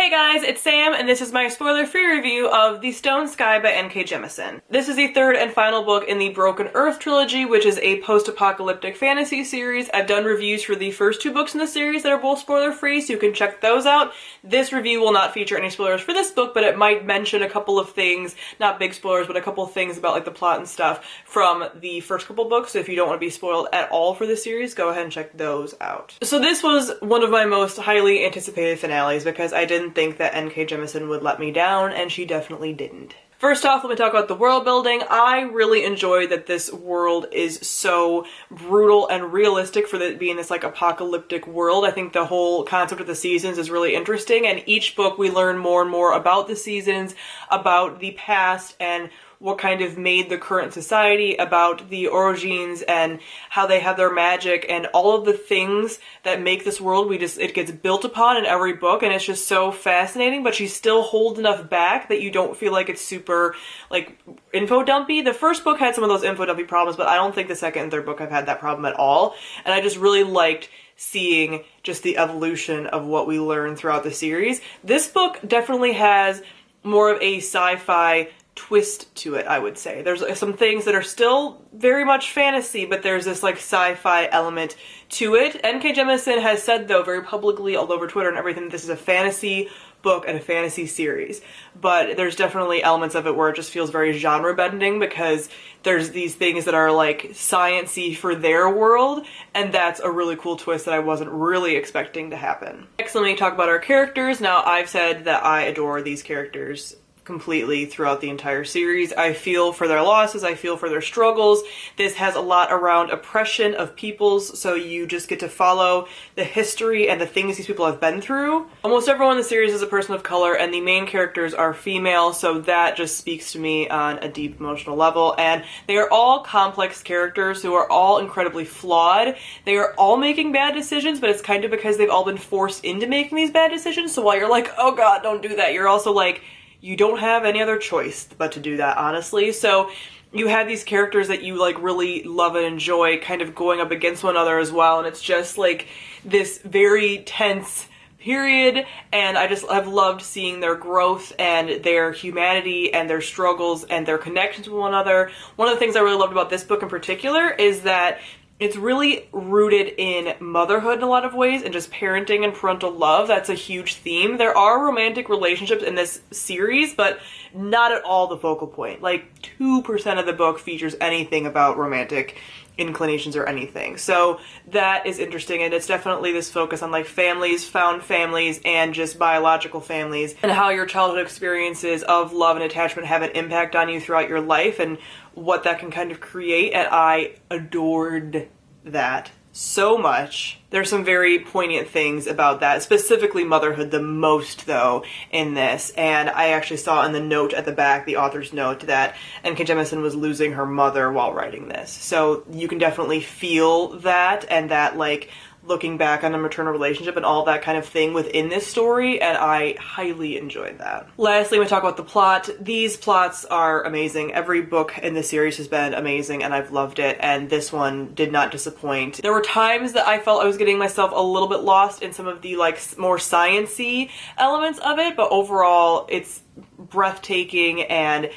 Hey guys, it's Sam, and this is my spoiler-free review of The Stone Sky by NK Jemisin. This is the third and final book in the Broken Earth trilogy, which is a post-apocalyptic fantasy series. I've done reviews for the first two books in the series that are both spoiler-free, so you can check those out. This review will not feature any spoilers for this book, but it might mention a couple of things, not big spoilers, but a couple of things about like the plot and stuff from the first couple books, so if you don't want to be spoiled at all for the series, go ahead and check those out. So this was one of my most highly anticipated finales because I didn't think that NK Jemisin would let me down, and she definitely didn't. First off, let me talk about the world building. I really enjoyed that this world is so brutal and realistic for it being this like apocalyptic world. I think the whole concept of the seasons is really interesting, and each book we learn more and more about the seasons, about the past, and what kind of made the current society, about the origins and how they have their magic and all of the things that make this world. It gets built upon in every book, and it's just so fascinating, but she still holds enough back that you don't feel like it's super like info dumpy. The first book had some of those info dumpy problems, but I don't think the second and third book have had that problem at all, and I just really liked seeing just the evolution of what we learn throughout the series. This book definitely has more of a sci-fi twist to it, I would say. There's some things that are still very much fantasy, but there's this like sci-fi element to it. NK Jemisin has said though very publicly all over Twitter and everything that this is a fantasy book and a fantasy series, but there's definitely elements of it where it just feels very genre bending because there's these things that are like science-y for their world, and that's a really cool twist that I wasn't really expecting to happen. Next, let me talk about our characters. Now, I've said that I adore these characters completely throughout the entire series. I feel for their losses, I feel for their struggles. This has a lot around oppression of peoples, so you just get to follow the history and the things these people have been through. Almost everyone in the series is a person of color, and the main characters are female, so that just speaks to me on a deep emotional level. And they are all complex characters who are all incredibly flawed. They are all making bad decisions, but it's kind of because they've all been forced into making these bad decisions, so while you're like, oh god, don't do that, you're also like, you don't have any other choice but to do that, honestly. So you have these characters that you like really love and enjoy kind of going up against one another as well, and it's just like this very tense period, and I've loved seeing their growth and their humanity and their struggles and their connections with one another. One of the things I really loved about this book in particular is that it's really rooted in motherhood in a lot of ways and just parenting and parental love. That's a huge theme. There are romantic relationships in this series, but not at all the focal point. Like 2% of the book features anything about romantic inclinations or anything. So that is interesting, and it's definitely this focus on like families, found families, and just biological families, and how your childhood experiences of love and attachment have an impact on you throughout your life and what that can kind of create, and I adored that so much. There's some very poignant things about that, specifically motherhood the most though in this, and I actually saw in the note at the back, the author's note, that NK Jemisin was losing her mother while writing this. So you can definitely feel that, and that like looking back on a maternal relationship and all that kind of thing within this story, and I highly enjoyed that. Lastly, we talk about the plot. These plots are amazing. Every book in the series has been amazing, and I've loved it, and this one did not disappoint. There were times that I felt I was getting myself a little bit lost in some of the like more science-y elements of it, but overall it's breathtaking, and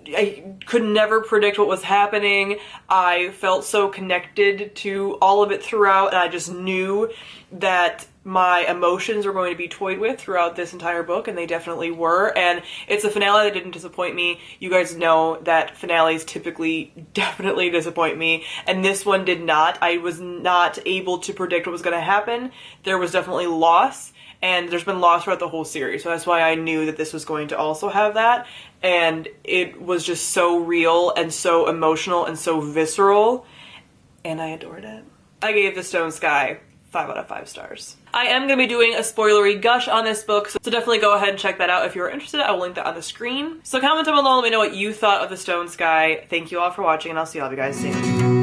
I could never predict what was happening. I felt so connected to all of it throughout, and I just knew that my emotions were going to be toyed with throughout this entire book, and they definitely were. And it's a finale that didn't disappoint me. You guys know that finales typically definitely disappoint me, and this one did not. I was not able to predict what was going to happen. There was definitely loss, and there's been loss throughout the whole series, so that's why I knew that this was going to also have that. And it was just so real and so emotional and so visceral, and I adored it. I gave The Stone Sky 5 out of 5 stars. I am going to be doing a spoilery gush on this book, so definitely go ahead and check that out if you're interested. I will link that on the screen. So comment down below and let me know what you thought of The Stone Sky. Thank you all for watching, and I'll see all of you guys soon.